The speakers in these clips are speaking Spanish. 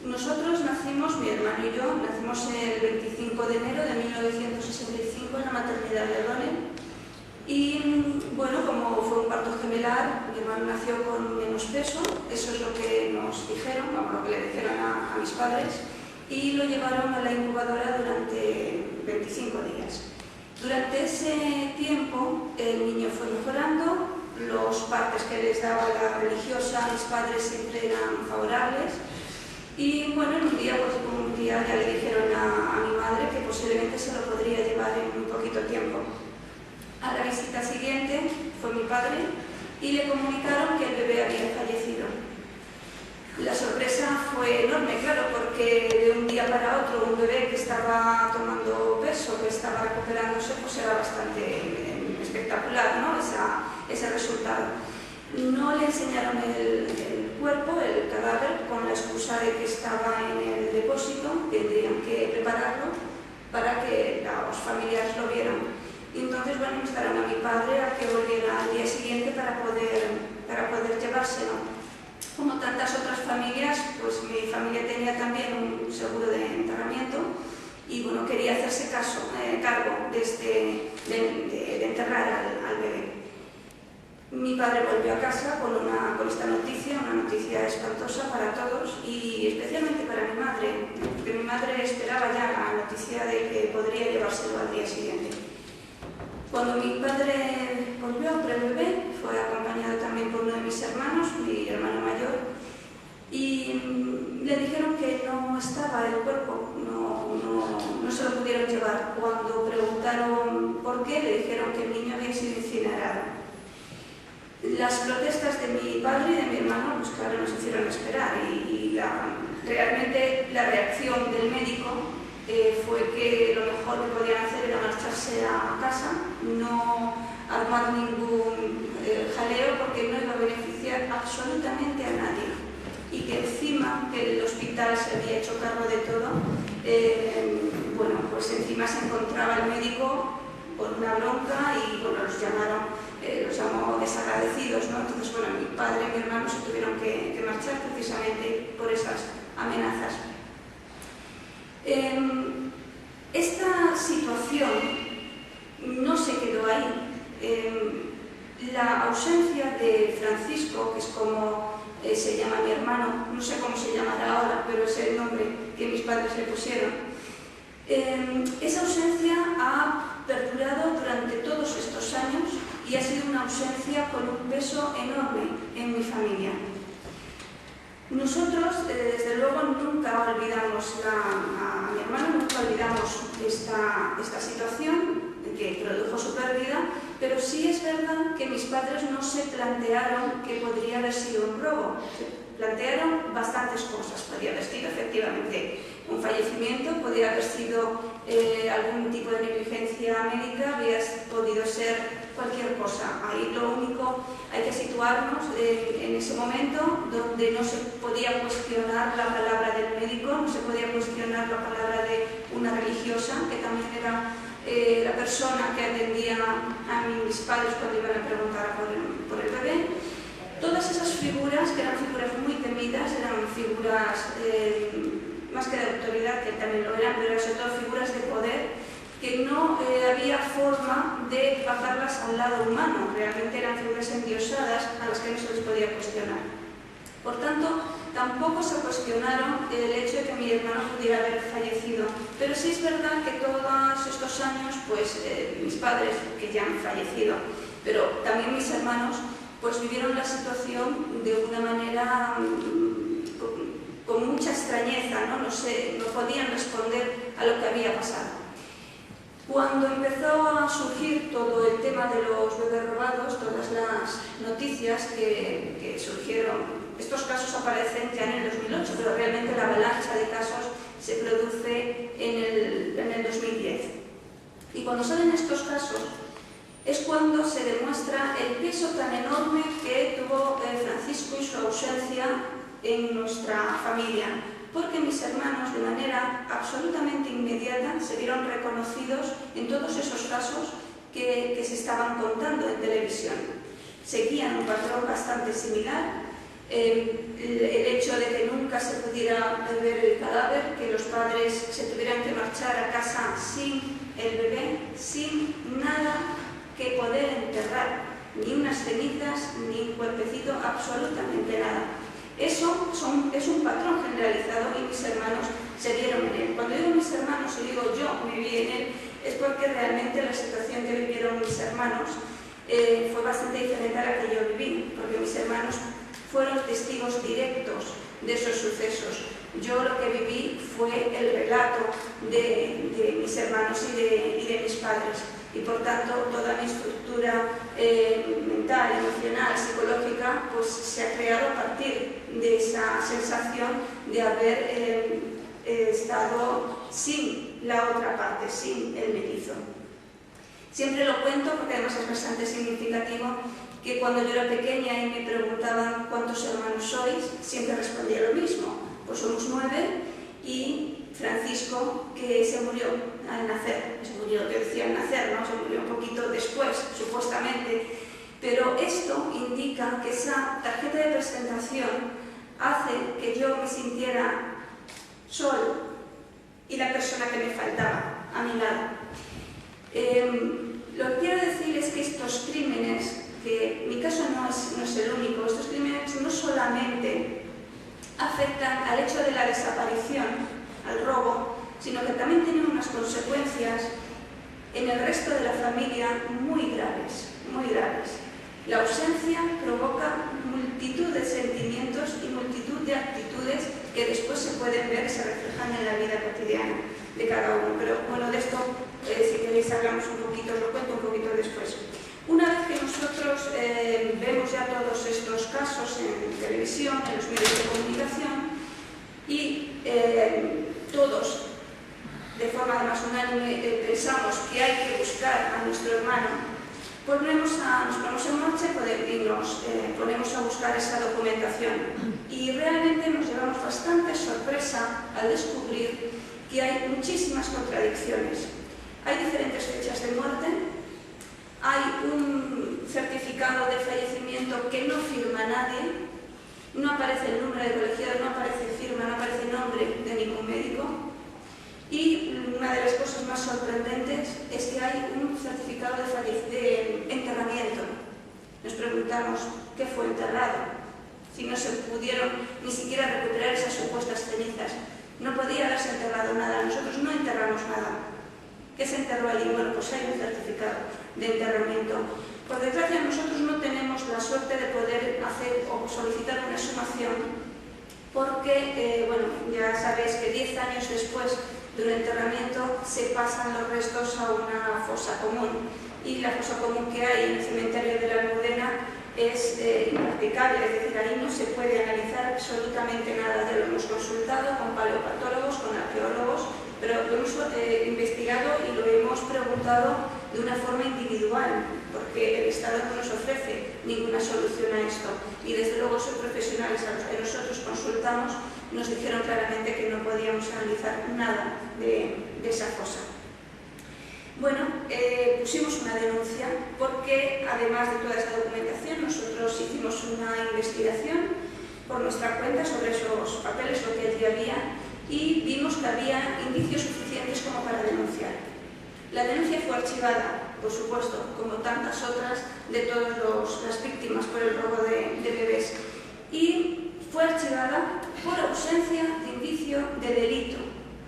Nosotros nacimos, mi hermano y yo, nacimos el 25 de enero de 1965 en la maternidad de O'Donnell. Y bueno, como fue un parto gemelar, mi hermano nació con menos peso, eso es lo que nos dijeron, vamos, lo que le dijeron a mis padres, y lo llevaron a la incubadora durante 25 días. Durante ese tiempo el niño fue mejorando, los partes que les daba la religiosa a mis padres siempre eran favorables, y bueno, en un día ya le dijeron a mi madre que posiblemente se lo podría llevar en un poquito tiempo. A la visita siguiente fue mi padre y le comunicaron que el bebé había fallecido. La sorpresa fue enorme, claro, porque de un día para otro un bebé que estaba tomando peso, que estaba recuperándose, pues era bastante espectacular, ¿no? Ese resultado. No le enseñaron el cuerpo, el cadáver, con la excusa de que estaba en el depósito, tendrían que prepararlo para que los familiares lo vieran. Y entonces, bueno, instaron a mi padre a que volviera al día siguiente para poder llevárselo. Como tantas otras familias, pues mi familia tenía también un seguro de enterramiento y bueno, quería hacerse cargo de enterrar al bebé. Mi padre volvió a casa con esta noticia, una noticia espantosa para todos y especialmente para mi madre, porque mi madre esperaba ya la noticia de que podría llevárselo al día siguiente. Cuando mi padre volvió por el bebé, fue acompañado también por uno de mis hermanos, mi hermano mayor, y le dijeron que no estaba el cuerpo, no se lo pudieron llevar. Cuando preguntaron por qué, le dijeron que el niño había sido incinerado. Las protestas de mi padre y de mi hermano, pues claro, nos hicieron esperar y realmente la reacción del médico fue que lo mejor que podían hacer era marcharse a casa, no armar ningún jaleo porque no iba a beneficiar absolutamente a nadie y que encima que el hospital se había hecho cargo de todo, bueno, pues encima se encontraba el médico por una bronca y bueno, los llamó desagradecidos, ¿no? Entonces, bueno, mi padre y mi hermano se tuvieron que marchar precisamente por esas amenazas. Esta situación no se quedó ahí. La ausencia de Francisco, que es como se llama mi hermano, no sé cómo se llamará ahora, pero es el nombre que mis padres le pusieron, esa ausencia ha perdurado durante todos estos años y ha sido una ausencia con un peso enorme en mi familia. Nosotros, desde luego, nunca olvidamos a mi hermano, nunca olvidamos esta situación que produjo su pérdida, pero sí es verdad que mis padres no se plantearon que podría haber sido un robo. Se plantearon bastantes cosas. Podría haber sido efectivamente un fallecimiento, podría haber sido algún tipo de negligencia médica, había podido ser cualquier cosa. Ahí lo único, hay que situarnos en ese momento donde no se podía cuestionar la palabra del médico, no se podía cuestionar la palabra de una religiosa, que también era la persona que atendía a mis padres cuando iban a preguntar por el bebé. Todas esas figuras, que eran figuras muy temidas, eran figuras más que de autoridad, que también lo eran, pero eran sobre todo figuras de poder, que no había forma de bajarlas al lado humano. Realmente eran figuras endiosadas a las que no se les podía cuestionar. Por tanto, tampoco se cuestionaron el hecho de que mi hermano pudiera haber fallecido. Pero sí es verdad que todos estos años, pues mis padres, que ya han fallecido, pero también mis hermanos, pues vivieron la situación de una manera con mucha extrañeza, ¿no? No podían responder a lo que había pasado. Cuando empezó a surgir todo el tema de los bebés robados, todas las noticias que surgieron, estos casos aparecen ya en el 2008, pero realmente la avalancha de casos se produce en el 2010. Y cuando salen estos casos es cuando se demuestra el peso tan enorme que tuvo Francisco y su ausencia en nuestra familia, porque mis hermanos de manera absolutamente inmediata se vieron reconocidos en todos esos casos que se estaban contando en televisión. Seguían un patrón bastante similar el hecho de que nunca se pudiera ver el cadáver, que los padres se tuvieran que marchar a casa sin el bebé, sin nada que poder enterrar, ni unas cenizas, ni un cuerpecito, absolutamente nada. Eso es un patrón generalizado y mis hermanos se vieron en él. Cuando digo mis hermanos y digo yo me vi en él, es porque realmente la situación que vivieron mis hermanos fue bastante diferente a la que yo viví, porque mis hermanos fueron testigos directos de esos sucesos. Yo lo que viví fue el relato de mis hermanos y de mis padres, y por tanto toda mi estructura mental, emocional, psicológica, pues se ha creado a partir de esa sensación de haber estado sin la otra parte, sin el mellizo. Siempre lo cuento porque además es bastante significativo, que cuando yo era pequeña y me preguntaban cuántos hermanos sois, siempre respondía lo mismo: pues somos 9, y Francisco, que se murió al nacer, se murió, que decía al nacer, ¿no? Se murió un poquito después, supuestamente, pero esto indica que esa tarjeta de presentación hace que yo me sintiera solo y la persona que me faltaba a mi lado. Lo que quiero decir es que estos crímenes, que en mi caso no es el único, estos crímenes no solamente afectan al hecho de la desaparición, al robo, sino que también tienen unas consecuencias en el resto de la familia muy graves, muy graves. La ausencia provoca multitud de sentimientos y multitud de actitudes que después se pueden ver y se reflejan en la vida cotidiana de cada uno. Pero bueno, de esto, si queréis, hablamos un poquito, os lo cuento un poquito después. Una vez que nosotros vemos ya todos estos casos en televisión, en los medios de comunicación, y todos, de forma además unánime, pensamos que hay que buscar a nuestro hermano, pues nos ponemos en marcha y nos ponemos a buscar esa documentación. Y realmente nos llevamos bastante sorpresa al descubrir que hay muchísimas contradicciones. Hay diferentes fechas de muerte, hay un certificado de fallecimiento que no firma nadie, no aparece el número de colegiado, no aparece firma, no aparece nombre de ningún médico. Y una de las cosas más sorprendentes es que hay un certificado de enterramiento. Nos preguntamos qué fue enterrado, si no se pudieron ni siquiera recuperar esas supuestas cenizas. No podía haberse enterrado nada, nosotros no enterramos nada. ¿Qué se enterró allí? Bueno, pues hay un certificado de enterramiento. Por desgracia, nosotros no tenemos la suerte de poder hacer o solicitar una exhumación porque, bueno, ya sabéis que 10 años después de un enterramiento se pasan los restos a una fosa común, y la fosa común que hay en el cementerio de la Almudena es impracticable, es decir, ahí no se puede analizar absolutamente nada. Ya lo hemos consultado con paleopatólogos, con arqueólogos, pero lo hemos investigado y lo hemos preguntado de una forma individual, porque el Estado no nos ofrece ninguna solución a esto, y desde luego esos profesionales a los que nosotros consultamos nos dijeron claramente que no podíamos analizar nada de esa fosa. Bueno, pusimos una denuncia porque, además de toda esa documentación, nosotros hicimos una investigación por nuestra cuenta sobre esos papeles, lo que allí había, y vimos que había indicios suficientes como para denunciar. La denuncia fue archivada, por supuesto, como tantas otras de todas las víctimas por el robo de bebés, y fue archivada por ausencia de indicio de delito.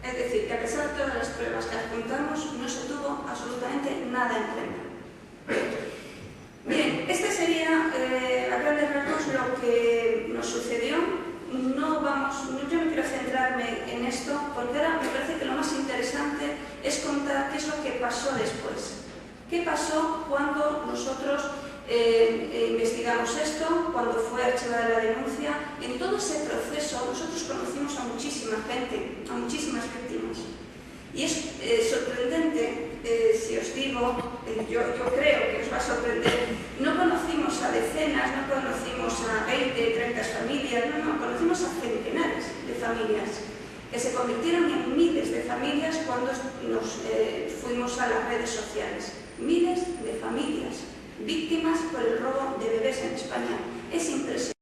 Es decir, que a pesar de todas las pruebas que adjuntamos, no se tuvo absolutamente nada en cuenta. Bien, este sería a grandes rasgos lo que nos sucedió. Yo no quiero centrarme en esto, porque ahora me parece que lo más interesante es contar qué es lo que pasó después. ¿Qué pasó cuando nosotros investigamos esto, cuando fue archivada la denuncia? En todo ese proceso nosotros conocimos a muchísima gente, a muchísimas víctimas. Y es sorprendente, si os digo, yo creo que os va a sorprender, no conocimos a decenas, no conocimos a 20, 30 familias, no, conocimos a centenares de familias que se convirtieron en miles de familias cuando nos fuimos a las redes sociales. Miles de familias víctimas por el robo de bebés en España. Es impresionante.